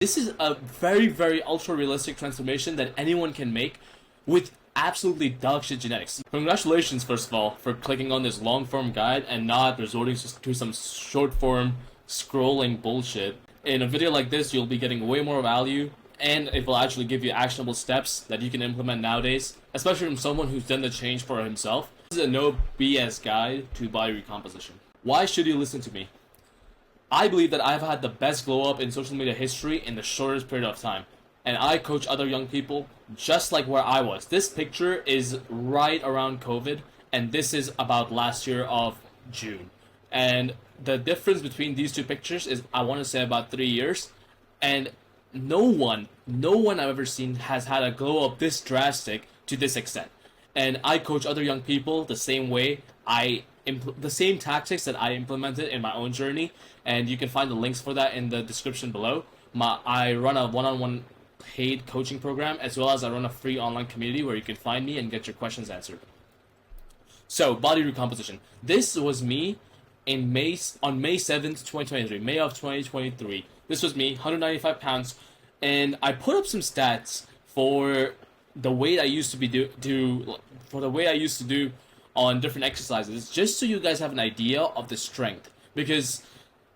This is a very, very ultra realistic transformation that anyone can make with absolutely dog shit genetics. Congratulations, first of all, for clicking on this long form guide and not resorting to some short form scrolling bullshit. In a video like this, you'll be getting way more value, and it will actually give you actionable steps that you can implement nowadays, especially from someone who's done the change for himself. This is a no BS guide to body recomposition. Why should you listen to me? I believe that I've had the best glow up in social media history in the shortest period of time. And I coach other young people just like where I was. This picture is right around COVID, and this is about last year of June. And the difference between these two pictures is, I want to say, about 3 years. And no one I've ever seen has had a glow up this drastic to this extent. And I coach other young people the same way. The same tactics that I implemented in my own journey, and you can find the links for that in the description below. I run a one-on-one paid coaching program, as well as I run a free online community where you can find me and get your questions answered. So, body recomposition. This was me on May 7th, 2023, May of 2023. This was me, 195 pounds, and I put up some stats for the weight I used to do on different exercises, just so you guys have an idea of the strength. Because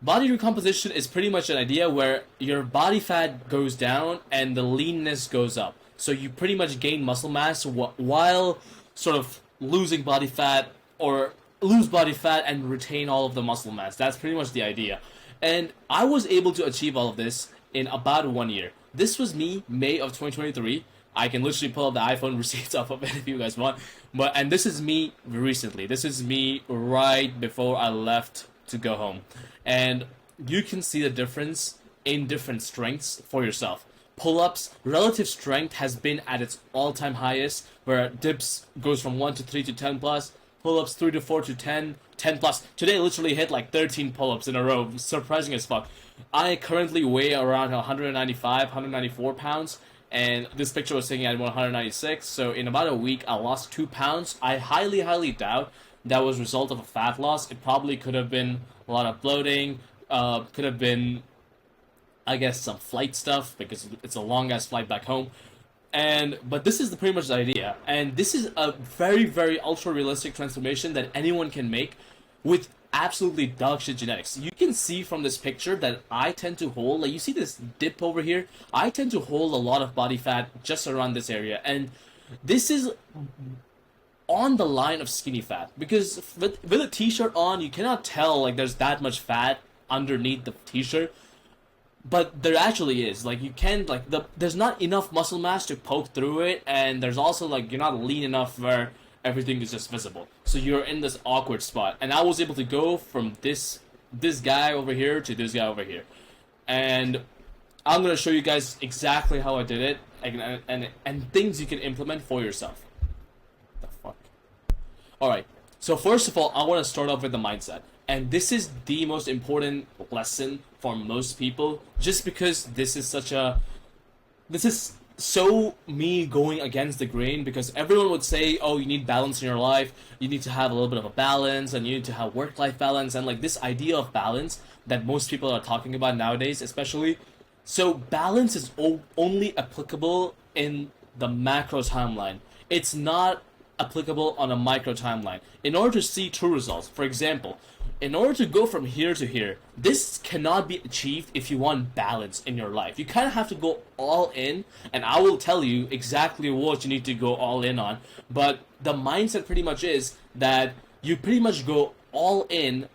body recomposition is pretty much an idea where your body fat goes down and the leanness goes up. So you pretty much gain muscle mass while sort of losing body fat, or lose body fat and retain all of the muscle mass. That's pretty much the idea. And I was able to achieve all of this in about 1 year. This was me, May of 2023. I can literally pull up the iPhone receipts off of it if you guys want. And this is me recently. This is me right before I left to go home. And you can see the difference in different strengths for yourself. Pull-ups, relative strength has been at its all-time highest, where dips goes from 1 to 3 to 10 plus, pull-ups 3 to 4 to 10, 10 plus. Today I literally hit like 13 pull-ups in a row, surprising as fuck. I currently weigh around 195, 194 pounds. And this picture was taken at 196, so in about a week I lost 2 pounds. I highly doubt that was a result of a fat loss. It probably could have been a lot of bloating, could have been, I guess, some flight stuff, because it's a long-ass flight back home. But this is pretty much the idea, and this is a very, very ultra-realistic transformation that anyone can make with absolutely dog shit genetics. You can see from this picture that I tend to hold, like, you see this dip over here? I tend to hold a lot of body fat just around this area, and this is on the line of skinny fat, because with a t-shirt on, you cannot tell like there's that much fat underneath the t-shirt, but there actually is. Like, you can, like, there's not enough muscle mass to poke through it, and there's also, like, you're not lean enough where everything is just visible. So you're in this awkward spot. And I was able to go from this guy over here to this guy over here. And I'm going to show you guys exactly how I did it, and things you can implement for yourself. What the fuck? Alright, so first of all, I want to start off with the mindset. And this is the most important lesson for most people, just because this is so me going against the grain, because everyone would say, oh, you need balance in your life, you need to have a little bit of a balance, and you need to have work-life balance, and like this idea of balance that most people are talking about nowadays, especially. So balance is only applicable in the macro timeline. It's not applicable on a micro timeline. In order to see true results, for example, in order to go from here to here, this cannot be achieved if you want balance in your life. You kind of have to go all in, and I will tell you exactly what you need to go all in on. But the mindset pretty much is that you pretty much go all in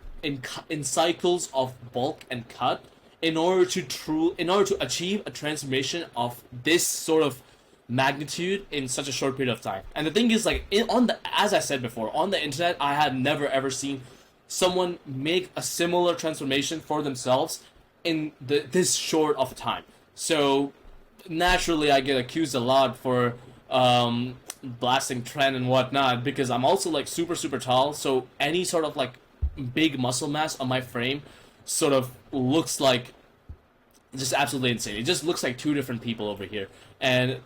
cycles of bulk and cut in order to achieve a transformation of this sort of magnitude in such a short period of time. And the thing is, like, as I said before, on the internet, I have never ever seen someone make a similar transformation for themselves in this short of time. So naturally I get accused a lot for blasting trend and whatnot, because I'm also like super tall, so any sort of like big muscle mass on my frame sort of looks like just absolutely insane. It just looks like two different people over here. And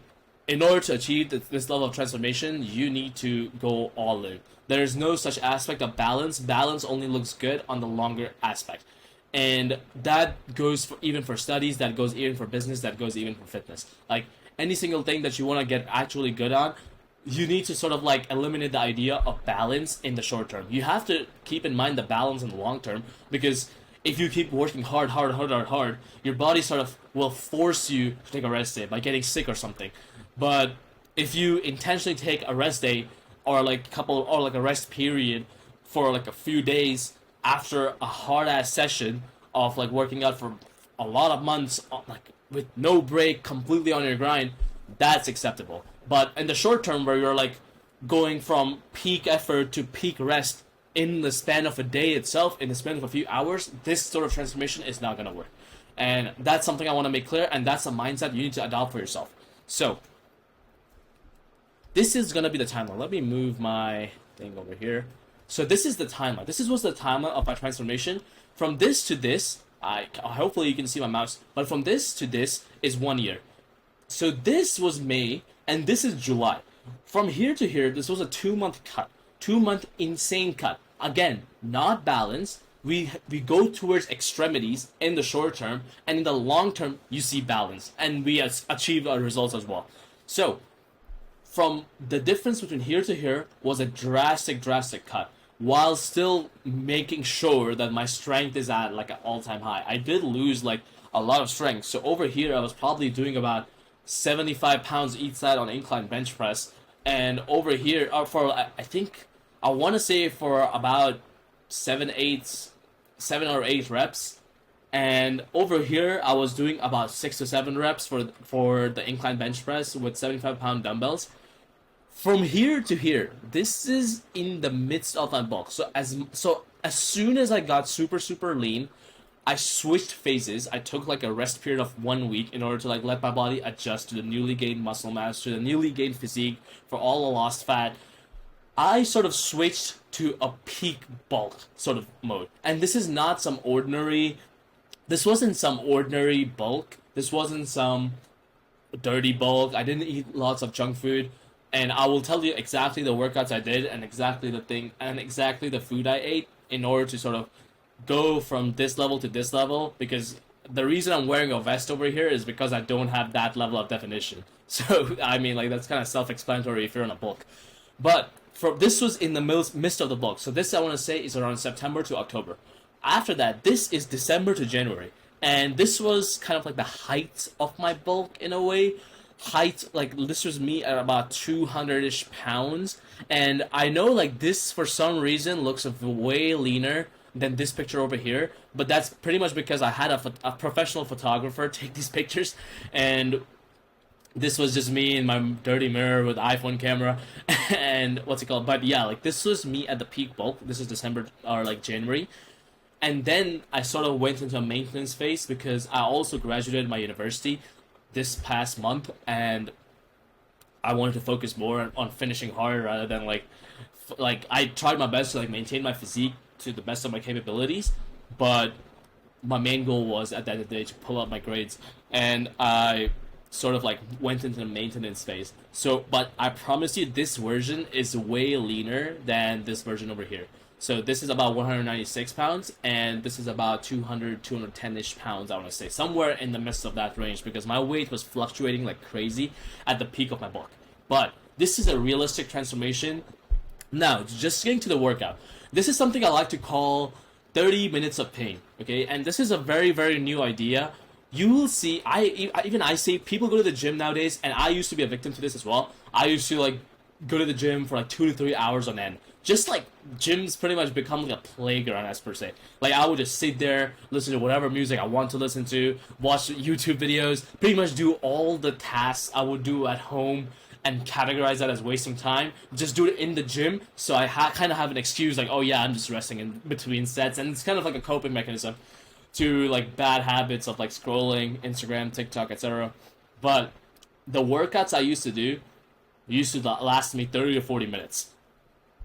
in order to achieve this level of transformation, you need to go all in. There is no such aspect of balance. Balance only looks good on the longer aspect. And that goes for, even for studies, that goes even for business, that goes even for fitness. Like any single thing that you want to get actually good on, you need to sort of like eliminate the idea of balance in the short term. You have to keep in mind the balance in the long term, because if you keep working hard, your body sort of will force you to take a rest day by getting sick or something. But if you intentionally take a rest day, or like a rest period for like a few days after a hard ass session of like working out for a lot of months, like with no break, completely on your grind, that's acceptable. But in the short term, where you're like going from peak effort to peak rest in the span of a day itself, in the span of a few hours, this sort of transformation is not gonna work. And that's something I want to make clear, and that's a mindset you need to adopt for yourself. So this is gonna be the timeline. Let me move my thing over here. So this is the timeline. This was the timeline of my transformation. From this to this, hopefully you can see my mouse, but from this to this is 1 year. So this was May, and this is July. From here to here, this was a 2-month cut. 2-month insane cut. Again, not balanced. We go towards extremities in the short term, and in the long term, you see balance, and we achieve our results as well. So from the difference between here to here was a drastic cut, while still making sure that my strength is at like an all-time high. I did lose like a lot of strength. So over here, I was probably doing about 75 pounds each side on incline bench press. And over here, I want to say for about 7 or 8 reps. And over here, I was doing about 6 to 7 reps for the incline bench press with 75-pound dumbbells. From here to here, this is in the midst of my bulk. So as soon as I got super lean, I switched phases. I took like a rest period of 1 week in order to like let my body adjust to the newly gained muscle mass, to the newly gained physique, for all the lost fat. I sort of switched to a peak bulk sort of mode. And this is not some ordinary, this wasn't some ordinary bulk. This wasn't some dirty bulk. I didn't eat lots of junk food. And I will tell you exactly the workouts I did and exactly the thing and exactly the food I ate in order to sort of go from this level to this level, because the reason I'm wearing a vest over here is because I don't have that level of definition. So, I mean, like, that's kind of self-explanatory if you're on a bulk. But this was in the midst of the bulk. So this, I want to say, is around September to October. After that, this is December to January. And this was kind of like the height of my bulk in a way. Like this was me at about 200-ish pounds, and I know like this for some reason looks way leaner than this picture over here, but that's pretty much because I had a professional photographer take these pictures, and this was just me in my dirty mirror with iPhone camera and what's it called. But yeah, like this was me at the peak bulk. This is December or like January. And then I sort of went into a maintenance phase because I also graduated my university this past month, and I wanted to focus more on finishing hard rather than like I tried my best to like maintain my physique to the best of my capabilities, but my main goal was at the end of the day to pull up my grades, and I sort of like went into the maintenance phase. So, but I promise you, this version is way leaner than this version over here. So this is about 196 pounds, and this is about 210-ish pounds, I want to say. Somewhere in the midst of that range, because my weight was fluctuating like crazy at the peak of my bulk. But this is a realistic transformation. Now, just getting to the workout. This is something I like to call 30 minutes of pain, okay? And this is a very new idea. You will see, I say people go to the gym nowadays, and I used to be a victim to this as well. I used to like go to the gym for like 2 to 3 hours on end. Just like gyms pretty much become like a playground as per se. Like I would just sit there, listen to whatever music I want to listen to, watch YouTube videos, pretty much do all the tasks I would do at home and categorize that as wasting time. Just do it in the gym, so I kind of have an excuse like, oh yeah, I'm just resting in between sets, and it's kind of like a coping mechanism to like bad habits of like scrolling, Instagram, TikTok, etc. But the workouts I used to do used to last me 30 to 40 minutes.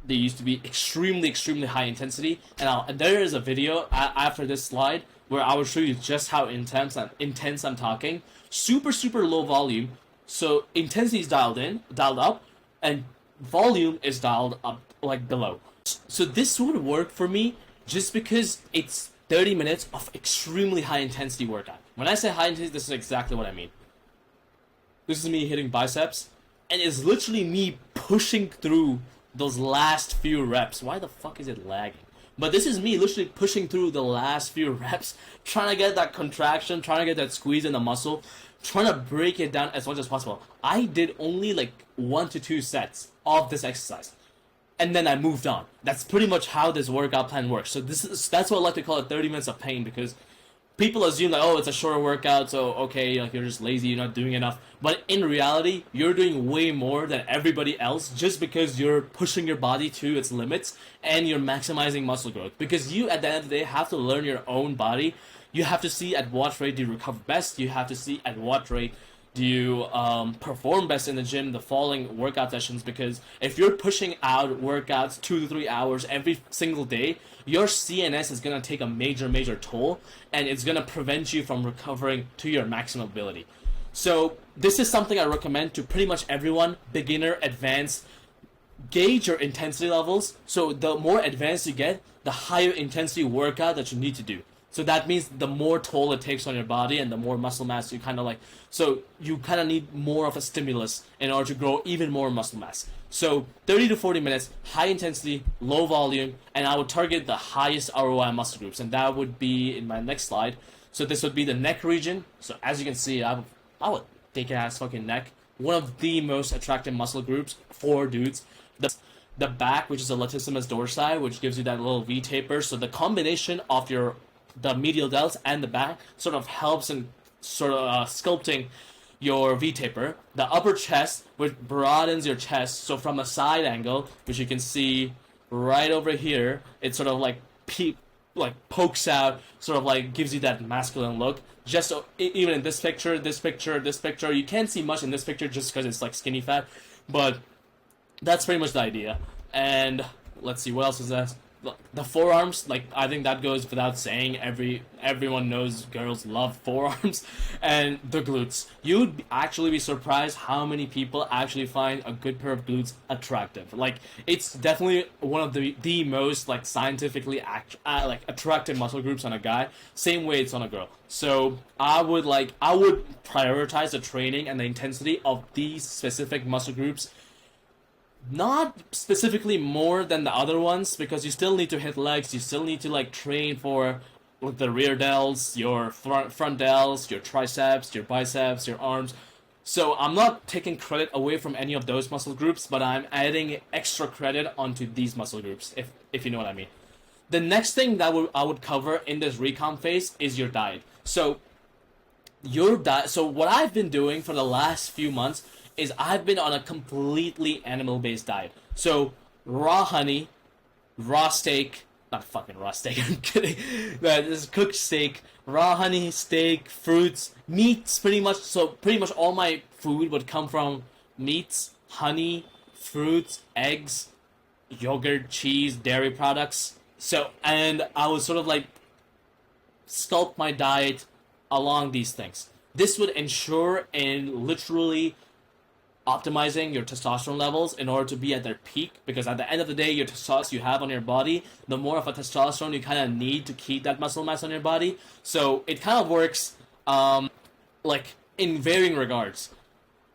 They used to be extremely high intensity, and there is a video after this slide where I will show you just how intense I'm talking. Super low volume, so intensity is dialed up, and volume is dialed up like below. So this would work for me just because it's 30 minutes of extremely high intensity workout. When I say high intensity, this is exactly what I mean. This is me hitting biceps, and it's literally me pushing through those last few reps. Why the fuck is it lagging? But this is me literally pushing through the last few reps, trying to get that contraction, trying to get that squeeze in the muscle, trying to break it down as much as possible. I did only like 1 to 2 sets of this exercise, and then I moved on. That's pretty much how this workout plan works. So that's what I like to call it 30 minutes of pain, because people assume like, oh, it's a shorter workout, so okay, like you're just lazy, you're not doing enough. But in reality, you're doing way more than everybody else just because you're pushing your body to its limits and you're maximizing muscle growth. Because you, at the end of the day, have to learn your own body. You have to see at what rate do you recover best. You have to see at what rate do you perform best in the gym the following workout sessions. Because if you're pushing out workouts 2 to 3 hours every single day, your CNS is going to take a major toll, and it's going to prevent you from recovering to your maximum ability. So this is something I recommend to pretty much everyone, beginner, advanced. Gauge your intensity levels. So the more advanced you get, the higher intensity workout that you need to do. So that means the more toll it takes on your body and the more muscle mass you kind of like. So you kind of need more of a stimulus in order to grow even more muscle mass. So 30 to 40 minutes, high intensity, low volume, and I would target the highest ROI muscle groups. And that would be in my next slide. So this would be the neck region. So as you can see, I would take ass fucking neck. One of the most attractive muscle groups for dudes. The back, which is the latissimus dorsi, which gives you that little V taper. So the combination of the medial delts and the back sort of helps in sort of sculpting your V taper. The upper chest, which broadens your chest. So from a side angle, which you can see right over here, it sort of like pokes out, sort of like gives you that masculine look. Just so, even in this picture, you can't see much in this picture just because it's like skinny fat, but that's pretty much the idea. And let's see, what else is that? The forearms, like, I think that goes without saying. Everyone knows girls love forearms. And the glutes. You'd actually be surprised how many people actually find a good pair of glutes attractive. Like, it's definitely one of the most like scientifically attractive muscle groups on a guy. Same way it's on a girl. So I would prioritize the training and the intensity of these specific muscle groups. Not specifically more than the other ones, because you still need to hit legs, you still need to like train for the rear delts, your front delts, your triceps, your biceps, your arms. So I'm not taking credit away from any of those muscle groups, but I'm adding extra credit onto these muscle groups, if you know what I mean. The next thing that I would cover in this recomp phase is your diet. So what I've been doing for the last few months is I've been on a completely animal-based diet. So, raw honey, raw steak, not fucking raw steak, I'm kidding. This is cooked steak, raw honey, steak, fruits, meats, pretty much. So, pretty much all my food would come from meats, honey, fruits, eggs, yogurt, cheese, dairy products. So, and I would sort of like sculpt my diet along these things. This would ensure in literally optimizing your testosterone levels in order to be at their peak, because at the end of the day, your testosterone you have on your body, the more of a testosterone you kind of need to keep that muscle mass on your body. So it kind of works like in varying regards.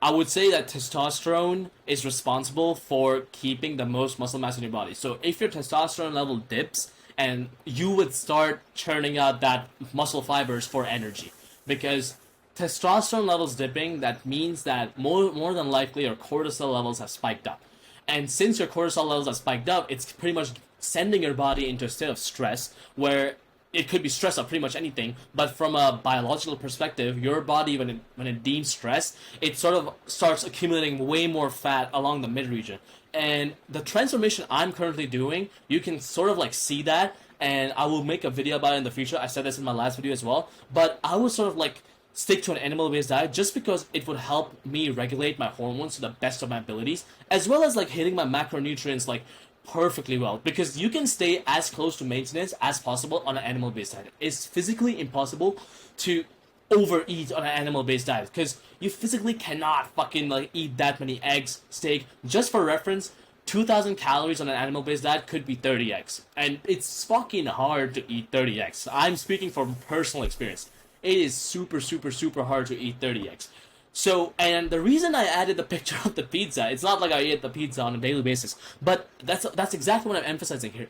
I would say that testosterone is responsible for keeping the most muscle mass in your body. So if your testosterone level dips, and you would start churning out that muscle fibers for energy, because testosterone levels dipping, that means that more than likely your cortisol levels have spiked up. And since your cortisol levels have spiked up, it's pretty much sending your body into a state of stress, where it could be stress of pretty much anything, but from a biological perspective, your body, when it deems stress, it sort of starts accumulating way more fat along the mid-region. And the transformation I'm currently doing, you can sort of like see that, and I will make a video about it in the future. I said this in my last video as well, but I would sort of like stick to an animal-based diet just because it would help me regulate my hormones to the best of my abilities, as well as like hitting my macronutrients like perfectly well, because you can stay as close to maintenance as possible on an animal-based diet. It's physically impossible to overeat on an animal-based diet, because you physically cannot fucking like eat that many eggs, steak. Just for reference, 2,000 calories on an animal-based diet could be 30 eggs. And it's fucking hard to eat 30 eggs. I'm speaking from personal experience. It is super, super, super hard to eat 30 eggs. So, and the reason I added the picture of the pizza, it's not like I eat the pizza on a daily basis, but that's exactly what I'm emphasizing here.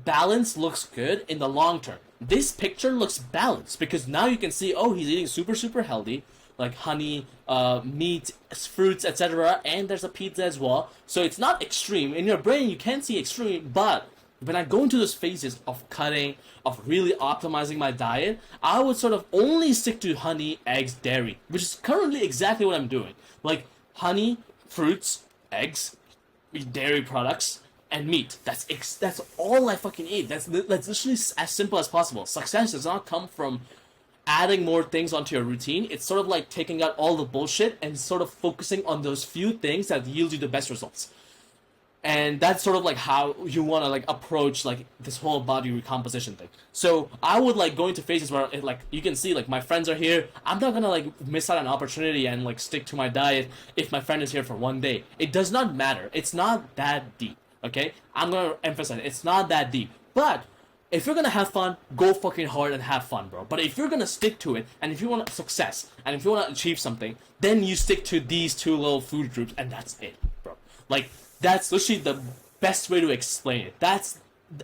Balance looks good in the long term. This picture looks balanced because now you can see, oh, he's eating super, super healthy, like honey, meat, fruits, etc. And there's a pizza as well. So it's not extreme. In your brain, you can see extreme, but when I go into those phases of cutting, of really optimizing my diet, I would sort of only stick to honey, eggs, dairy, which is currently exactly what I'm doing. Like honey, fruits, eggs, dairy products, and meat. That's all I fucking eat. That's literally as simple as possible. Success does not come from adding more things onto your routine. It's sort of like taking out all the bullshit and sort of focusing on those few things that yield you the best results. And that's sort of like how you want to like approach like this whole body recomposition thing. So I would like go into phases where it, like you can see like my friends are here. I'm not gonna like miss out on an opportunity and like stick to my diet if my friend is here for one day. It does not matter. It's not that deep. Okay, I'm gonna emphasize it's not that deep. But if you're gonna have fun, go fucking hard and have fun, bro. But if you're gonna stick to it, and if you want success, and if you want to achieve something, then you stick to these two little food groups, and that's it, bro. Like that's literally the best way to explain it.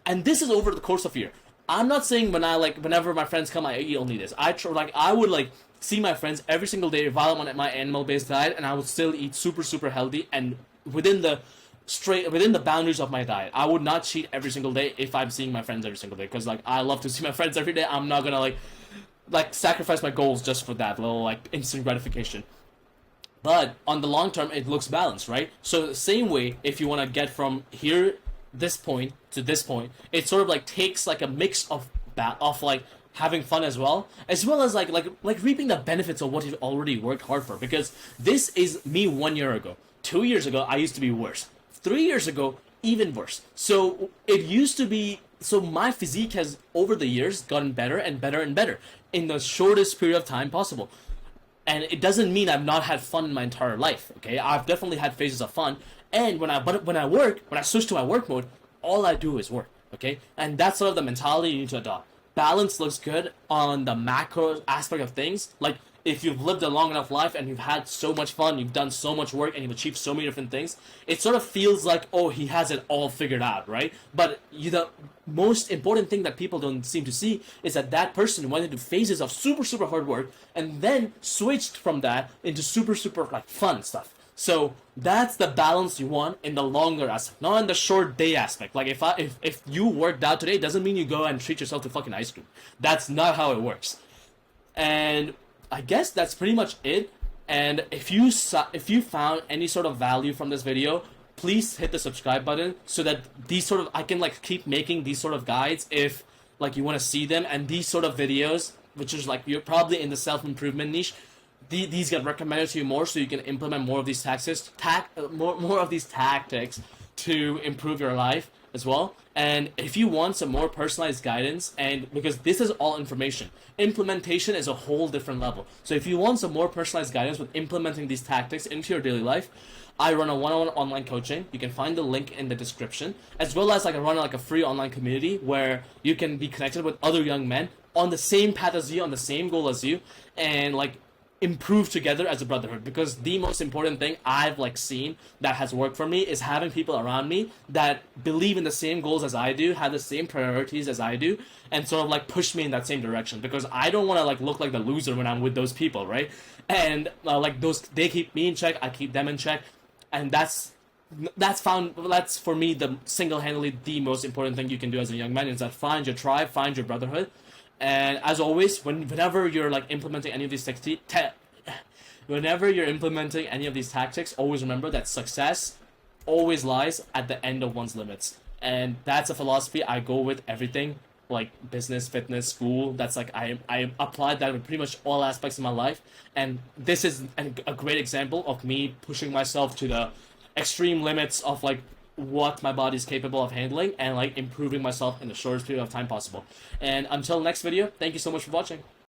And this is over the course of a year. I'm not saying whenever my friends come, I eat only this. I would like see my friends every single day while I'm on my animal-based diet, and I would still eat super, super healthy and within the boundaries of my diet. I would not cheat every single day if I'm seeing my friends every single day, because like I love to see my friends every day. I'm not gonna like sacrifice my goals just for that little like instant gratification. But on the long term, it looks balanced, right? So the same way, if you want to get from here, this point to this point, it sort of like takes like a mix of like having fun as well as like reaping the benefits of what you already worked hard for. Because this is me 1 year ago. 2 years ago, I used to be worse. 3 years ago, even worse. So it used to be. So my physique has over the years gotten better and better and better in the shortest period of time possible. And it doesn't mean I've not had fun in my entire life. Okay, I've definitely had phases of fun. And when I switch to my work mode, all I do is work. Okay, and that's sort of the mentality you need to adopt. Balance looks good on the macro aspect of things. Like if you've lived a long enough life and you've had so much fun, you've done so much work, and you've achieved so many different things, it sort of feels like, oh, he has it all figured out, right? But the most important thing that people don't seem to see is that person went into phases of super, super hard work and then switched from that into super, super like fun stuff. So that's the balance you want in the longer aspect, not in the short day aspect. Like if you worked out today, doesn't mean you go and treat yourself to fucking ice cream. That's not how it works. And I guess that's pretty much it. And if you found any sort of value from this video, please hit the subscribe button so that I can like keep making these sort of guides if like you want to see them. And these sort of videos, which is like you're probably in the self-improvement niche, these get recommended to you more, so you can implement more of these more of these tactics to improve your life as well. And if you want some more personalized guidance, and because this is all information, implementation is a whole different level. So if you want some more personalized guidance with implementing these tactics into your daily life, I run a one-on-one online coaching. You can find the link in the description, as well as like I run like a free online community where you can be connected with other young men on the same path as you, on the same goal as you, and like improve together as a brotherhood. Because the most important thing I've like seen that has worked for me is having people around me that believe in the same goals as I do, have the same priorities as I do, and sort of like push me in that same direction. Because I don't want to like look like the loser when I'm with those people, right? And they keep me in check, I keep them in check, and that's for me the single-handedly the most important thing you can do as a young man, is that find your tribe, find your brotherhood. And as always, whenever you're like implementing any of these tactics, always remember that success always lies at the end of one's limits. And that's a philosophy I go with everything, like business, fitness, school. That's like I applied that in pretty much all aspects of my life. And this is a great example of me pushing myself to the extreme limits of like what my body is capable of handling, and like improving myself in the shortest period of time possible. And until next video, thank you so much for watching.